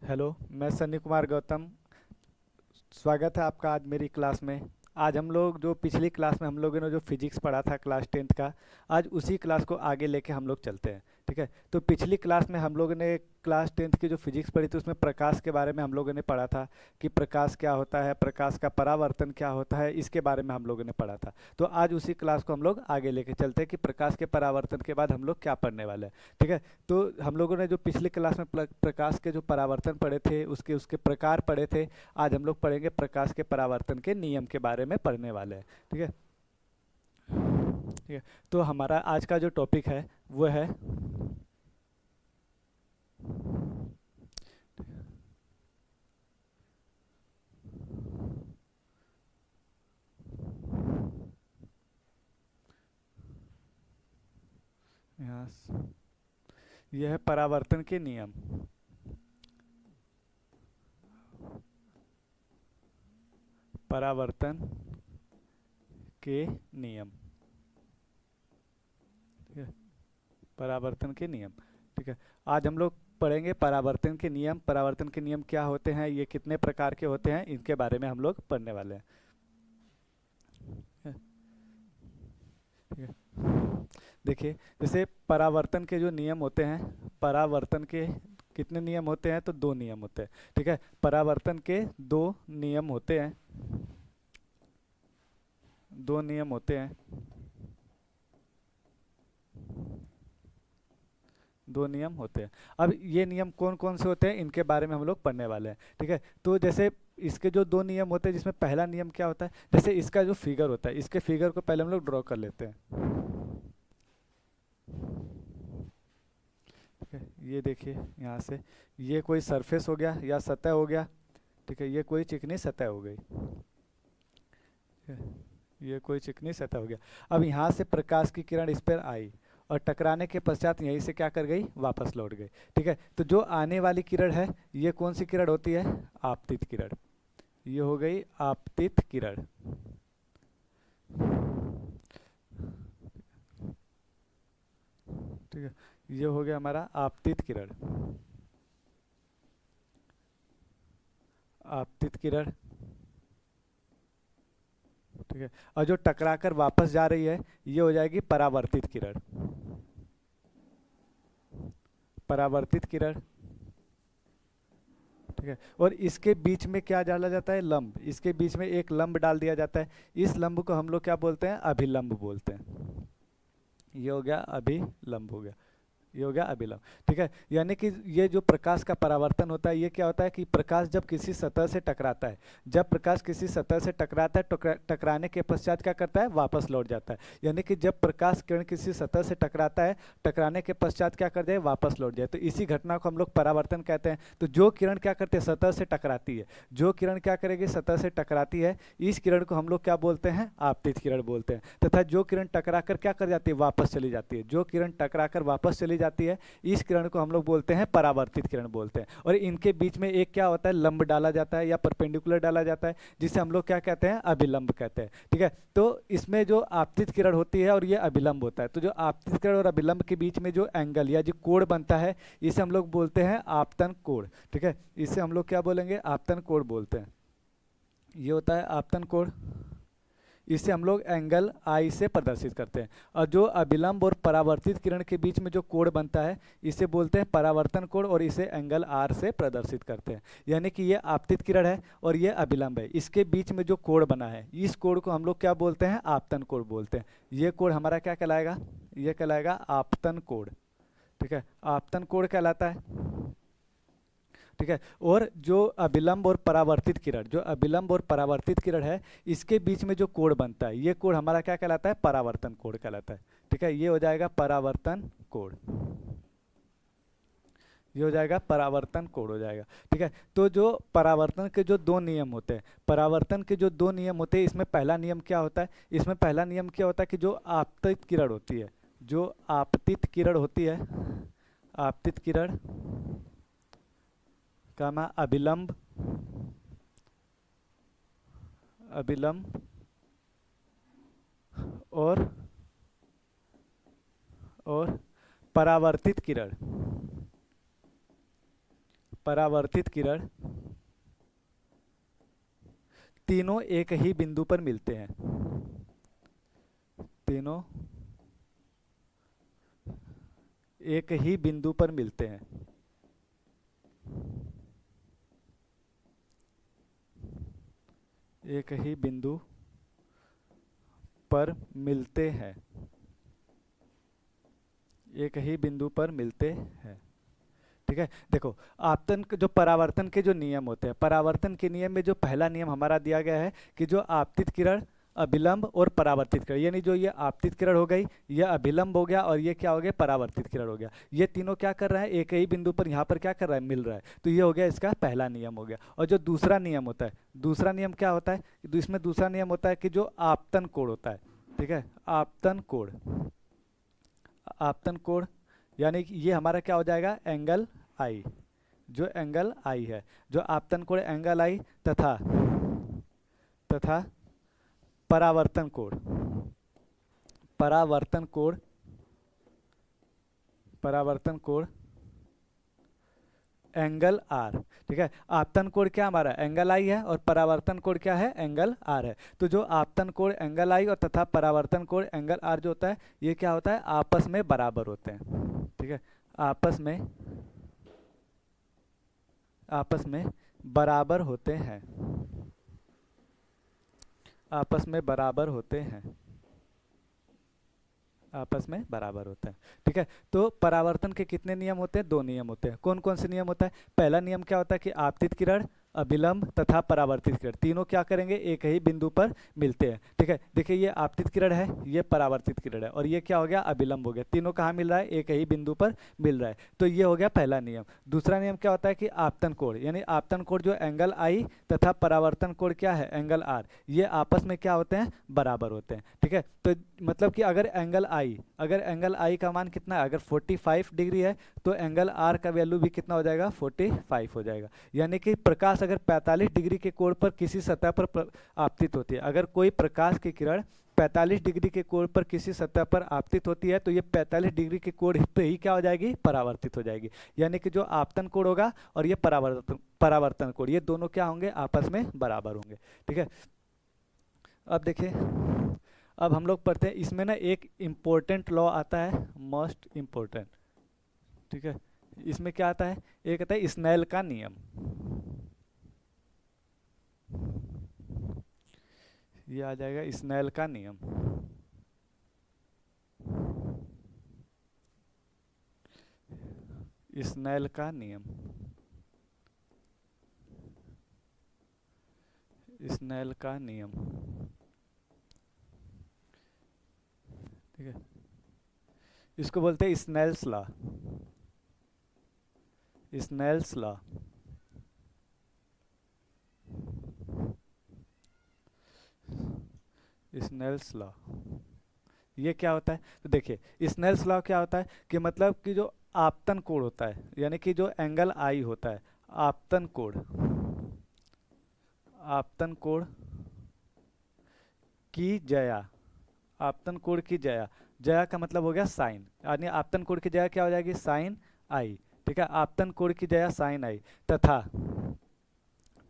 Hello. मैं सन्नी कुमार गौतम। स्वागत है आपका आज मेरी क्लास में। आज हम लोग जो पिछली क्लास में हम लोगों ने जो फिजिक्स पढ़ा था क्लास टेंथ का, आज उसी क्लास को आगे लेके हम लोग चलते हैं। ठीक है। तो पिछली क्लास में हम लोगों ने क्लास टेंथ की जो फिजिक्स पढ़ी थी उसमें प्रकाश के बारे में हम लोगों ने पढ़ा था कि प्रकाश क्या होता है, प्रकाश का परावर्तन क्या होता है, इसके बारे में हम लोगों ने पढ़ा था। तो आज उसी क्लास को हम लोग आगे लेके चलते हैं कि प्रकाश के परावर्तन के बाद हम लोग क्या पढ़ने वाले हैं। ठीक है। तो हम लोगों ने जो पिछली क्लास में प्रकाश के जो परावर्तन पढ़े थे उसके उसके प्रकार पढ़े थे। आज हम लोग पढ़ेंगे प्रकाश के परावर्तन के नियम के बारे में पढ़ने वाले हैं। ठीक है। ठीक है। तो हमारा आज का जो टॉपिक है वो है यहाँ यह है परावर्तन के नियम। परावर्तन के नियम। ठीक है। परावर्तन के नियम। ठीक है। आज हम लोग पढ़ेंगे परावर्तन के नियम। परावर्तन के नियम क्या होते हैं, ये कितने प्रकार के होते हैं, इनके बारे में हम लोग पढ़ने वाले हैं। ठीक है। देखिए, जैसे परावर्तन के जो नियम होते हैं, परावर्तन के कितने नियम होते हैं, तो दो नियम होते हैं। ठीक है। परावर्तन के दो नियम होते हैं। दो नियम होते हैं। दो नियम होते हैं। अब ये नियम कौन कौन से होते हैं इनके बारे में हम लोग पढ़ने वाले हैं। ठीक है। तो जैसे इसके जो दो नियम होते हैं, जिसमें पहला नियम क्या होता है, जैसे इसका जो फिगर होता है, इसके फिगर को पहले हम लोग ड्रॉ कर लेते हैं। ठीक है। ये देखिए यहाँ से, ये कोई सरफेस हो गया या सतह हो गया। ठीक है। ये कोई चिकनी सतह हो गई। ठीक है। ये कोई चिकनी सतह हो गया। अब यहाँ से प्रकाश की किरण इस पर आई और टकराने के पश्चात यहीं से क्या कर गई, वापस लौट गई। ठीक है। तो जो आने वाली किरण है, ये कौन सी किरण होती है, आपतित किरण। ये हो गई आपतित किरण। ठीक है। ये हो गया हमारा आपतित किरण। आपतित किरण। ठीक है। और जो टकरा कर वापस जा रही है, ये हो जाएगी परावर्तित किरण। परावर्तित किरण। ठीक है। और इसके बीच में क्या डाला जाता है, लंब। इसके बीच में एक लंब डाल दिया जाता है। इस लंब को हम लोग क्या बोलते हैं, अभिलंब बोलते हैं। ये हो गया अभिलंब हो गया। ये हो गया अभिलंब। ठीक है। यानी कि ये जो प्रकाश का परावर्तन होता है, ये क्या होता है कि प्रकाश जब किसी सतह से टकराता है, जब प्रकाश किसी सतह से टकराता है, टकराने के पश्चात क्या करता है, वापस लौट जाता है। यानी कि जब प्रकाश किरण किसी सतह से टकराता है, टकराने के पश्चात क्या कर जाए, वापस लौट जाए, तो इसी घटना को हम लोग परावर्तन कहते हैं। तो जो किरण क्या करते हैं, सतह से टकराती है, जो किरण क्या करेगी, सतह से टकराती है, इस किरण को हम लोग क्या बोलते हैं, आपतित किरण बोलते हैं। तथा जो किरण टकरा कर क्या कर जाती है, वापस चली जाती है, जो किरण टकरा कर वापस चली जाती है, इस किरण को हम लोग बोलते हैं परावर्तित किरण बोलते हैं। और इनके बीच में एक क्या होता है, लंब डाला जाता है या परपेंडिकुलर डाला जाता है, जिसे हम लोग क्या कहते हैं, अभिलंब कहते हैं। ठीक है। तो इसमें जो आपतित किरण होती है और ये अभिलंब होता है, तो जो आपतित किरण और अभिलंब के बीच में जो एंगल या जो कोण बनता है, इसे हम लोग बोलते हैं आपतन कोण। ठीक है। इसे हम लोग क्या बोलेंगे, आपतन कोण बोलते हैं। ये होता है आपतन कोण। इसे हम लोग एंगल आई से प्रदर्शित करते हैं। और जो अभिलंब और परावर्तित किरण के बीच में जो कोण बनता है, इसे बोलते हैं परावर्तन कोण, और इसे एंगल आर से प्रदर्शित करते हैं। यानी कि ये आपतित किरण है और ये अभिलंब है, इसके बीच में जो कोण बना है, इस कोण को हम लोग क्या बोलते हैं, आपतन कोण बोलते हैं। ये कोण हमारा क्या कहलाएगा, ये कहलाएगा आपतन कोण। ठीक है। आपतन कोण कहलाता है। ठीक है। और जो अभिलंब और परावर्तित किरण, जो अभिलंब और परावर्तित किरण है, इसके बीच में जो कोण बनता है, ये कोण हमारा क्या कहलाता है, परावर्तन कोण कहलाता है। ठीक है। ये हो जाएगा परावर्तन कोण। ये हो जाएगा परावर्तन कोण हो जाएगा। ठीक है। तो जो परावर्तन के जो दो नियम होते हैं, परावर्तन के जो दो नियम होते हैं, इसमें पहला नियम क्या होता है, इसमें पहला नियम क्या होता है कि जो आपतित किरण होती है, जो आपतित किरण होती है, आपतित किरण का मैं अभिलंब, अभिलंब और और परावर्तित किरण, परावर्तित किरण तीनों एक ही बिंदु पर मिलते हैं। तीनों एक ही बिंदु पर मिलते हैं। एक ही बिंदु पर मिलते हैं। एक ही बिंदु पर मिलते हैं। ठीक है, देखो आपतन जो परावर्तन के जो नियम होते हैं, परावर्तन के नियम में जो पहला नियम हमारा दिया गया है कि जो आपतित किरण, अभिलंब और परावर्तित किरण, यानी जो ये आपतित किरण हो गई, ये अभिलंब हो गया और ये क्या हो गया, परावर्तित किरण हो गया। ये तीनों क्या कर रहा है, एक ही बिंदु पर यहाँ पर क्या कर रहा है, मिल रहा है। तो ये हो गया इसका पहला नियम हो गया। और जो दूसरा नियम होता है, दूसरा नियम क्या होता है, इसमें दूसरा नियम होता है कि जो आपतन कोण होता है, ठीक है, आपतन कोण, आपतन कोण यानी कि ये हमारा क्या हो जाएगा, एंगल आई। जो एंगल आई है, जो आपतन कोण एंगल आई तथा परावर्तन कोण, परावर्तन कोण, परावर्तन कोण एंगल आर। ठीक है, आपतन कोण क्या हमारा एंगल आई है और परावर्तन कोण क्या है, एंगल आर है। तो जो आपतन कोण एंगल आई और तथा परावर्तन कोण एंगल आर जो होता है, ये क्या होता है, आपस में बराबर होते हैं। ठीक है, आपस में बराबर होते हैं। आपस में बराबर होते हैं। आपस में बराबर होते हैं। ठीक है, तो परावर्तन के कितने नियम होते हैं, 2 नियम होते हैं। कौन कौन से नियम होता है, पहला नियम क्या होता है कि आपतित किरण, अभिलंब तथा परावर्तित किरण तीनों क्या करेंगे, एक ही बिंदु पर मिलते हैं। ठीक है, देखिए ये आपतित किरण है, ये परावर्तित किरण है और ये क्या हो गया, अभिलंब हो गया। तीनों कहाँ मिल रहा है, एक ही बिंदु पर मिल रहा है। तो ये हो गया पहला नियम। दूसरा नियम क्या होता है कि आपतन कोण, यानी आपतन कोण जो एंगल आई तथा परावर्तन कोण क्या है, एंगल आर, ये आपस में क्या होते हैं, बराबर होते हैं। ठीक है, तो मतलब कि अगर एंगल आई का मान कितना है, अगर 45 डिग्री है तो एंगल आर का वैल्यू भी कितना हो जाएगा, 45 हो जाएगा। यानी कि प्रकाश अगर 45 डिग्री के कोण पर किसी सतह पर आपतित होती है, अगर कोई प्रकाश की किरण 45 डिग्री के कोण पर किसी सतह पर आपतित होती है तो ये 45 डिग्री के कोण पे ही क्या हो जाएगी, परावर्तित हो जाएगी। यानी कि जो आपतन कोण होगा और ये परावर्तन कोण, ये दोनों क्या होंगे, आपस में बराबर होंगे। ठीक है, अब देखिए, अब हम लोग पढ़ते हैं, इसमें ना एक इम्पोर्टेंट लॉ आता है, मोस्ट इम्पोर्टेंट। ठीक है, इसमें क्या आता है, एक आता है स्नेल का नियम। ये आ जाएगा स्नेल का नियम। स्नेल का नियम, स्नेल का नियम। ठीक है, इसको बोलते हैं Snell's law, Snell's law. Snell's law ये क्या होता है, तो देखिए स्नेल्स लॉ क्या होता है कि मतलब कि जो आपतन कोण होता है, यानी कि जो एंगल आई होता है, आपतन कोण, आपतन कोण की जया, आपतन कोण की जया, जया का मतलब हो गया साइन, यानी आपतन कोण की जया क्या हो जाएगी, साइन आई। ठीक है, आपतन कोण की जया साइन आई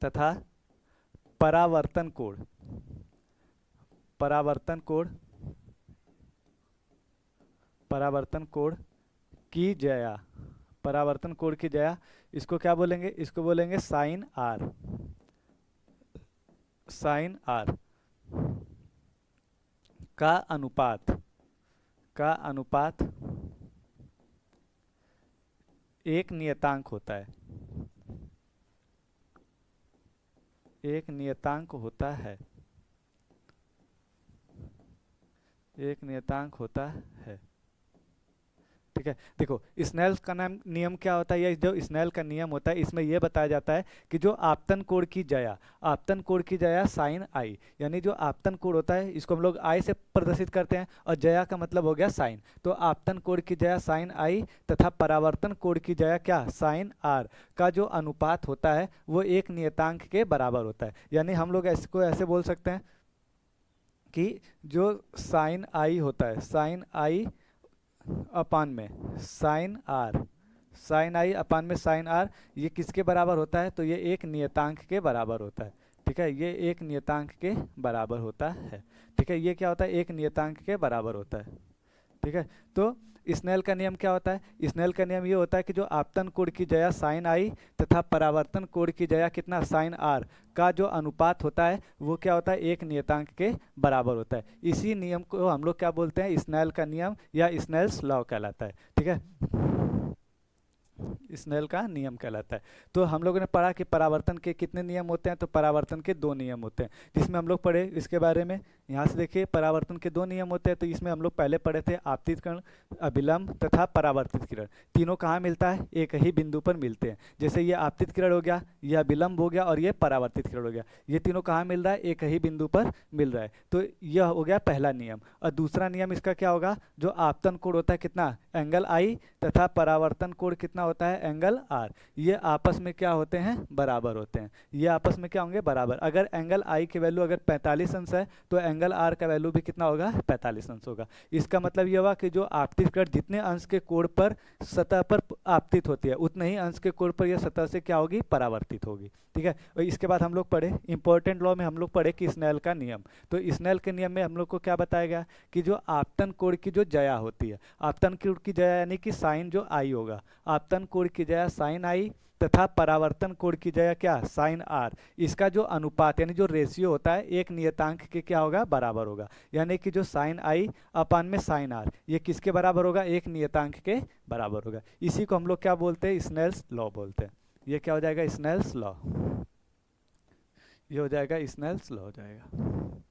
तथा परावर्तन कोण, परावर्तन कोण, परावर्तन कोण की जया, परावर्तन कोण की जया, इसको क्या बोलेंगे, इसको बोलेंगे साइन आर, साइन आर का अनुपात, का अनुपात एक नियतांक होता है, एक नियतांक होता है, एक नियतांक होता है। ठीक है, देखो स्नेल का नियम क्या होता है, ये जो स्नेल का नियम होता है इसमें यह बताया जाता है कि जो आपतन कोण की जया, आपतन कोण की जया साइन आई, यानी जो आपतन कोण होता है इसको हम लोग आई से प्रदर्शित करते हैं और जया का मतलब हो गया साइन। तो आपतन कोण की जया साइन आई तथा परावर्तन कोण की जया क्या, साइन आर का जो अनुपात होता है वो एक नियतांक के बराबर होता है। यानी हम लोग इसको ऐसे बोल सकते हैं कि जो साइन आई होता है, साइन आई अपान में साइन आर, साइन आई अपान में साइन आर, ये किसके बराबर होता है? तो ये एक नियतांक के बराबर होता है। ठीक है, ये एक नियतांक के बराबर होता है। ठीक है, ये क्या होता है? एक नियतांक के बराबर होता है। ठीक है, तो स्नेल का नियम क्या होता है? स्नेल का नियम ये होता है कि जो आपतन कोण की जया साइन आई तथा परावर्तन कोण की जया कितना साइन आर का जो अनुपात होता है वो क्या होता है? एक नियतांक के बराबर होता है। इसी नियम को हम लोग क्या बोलते हैं? स्नेल का नियम या स्नेल्स लॉ कहलाता है। ठीक है, स्नेल का नियम कहलाता है। तो हम लोगों ने पढ़ा कि परावर्तन के कितने नियम होते हैं? तो परावर्तन के 2 नियम होते हैं, जिसमें हम लोग पढ़े इसके बारे में। यहाँ से देखिए, परावर्तन के 2 नियम होते हैं। तो इसमें हम लोग पहले पढ़े थे आपतित किरण, अभिलंब तथा परावर्तित किरण। तीनों कहाँ मिलता है? एक ही बिंदु पर मिलते हैं। जैसे ये आपतित किरण हो गया, ये अभिलंब हो गया और ये परावर्तित किरण हो गया। ये तीनों कहाँ मिल रहा है? एक ही बिंदु पर मिल रहा है। तो यह हो गया पहला नियम। और दूसरा नियम इसका क्या होगा? जो आपतन कोण होता है कितना? एंगल आई, तथा परावर्तन कोण कितना होता है? Angle R. ये आपस में क्या होते हैं? बराबर होते हैं। ये आपस में क्या होंगे? बराबर। अगर एंगल आई की वैल्यू अगर 45 अंश है तो एंगल आर का वैल्यू भी कितना होगा? 45 अंश होगा। इसका मतलब ये हुआ कि जो आपतित किरण जितने अंश के कोण पर सतह पर आपतित होती है उतने ही अंश के कोण पर यह सतह से क्या होगी? परावर्तित होगी। ठीक है, और इसके बाद हम लोग पढ़े इंपॉर्टेंट लॉ में हम लोग पढ़े कि स्नेल का नियम। तो स्नेल के नियम में हम लोग को क्या बताया गया कि जो आपतन कोण की जो जया होती है, आपतन कोण की जया यानी कि साइन जो आई होगा, आपतन कोण की जया साइन आई तथा परावर्तन कोण की जगह क्या? Sine R. इसका जो अनुपात यानी जो रेशियो होता है एक नियतांक के क्या होगा? बराबर होगा। यानी कि जो साइन आई अपान में साइन आर ये किसके बराबर होगा? एक नियतांक के बराबर होगा। इसी को हम लोग क्या बोलते हैं? स्नेल्स लॉ बोलते हैं। ये क्या हो जाएगा? Snell's law. ये हो जाएगा स्नेल्स लॉ हो जाएगा।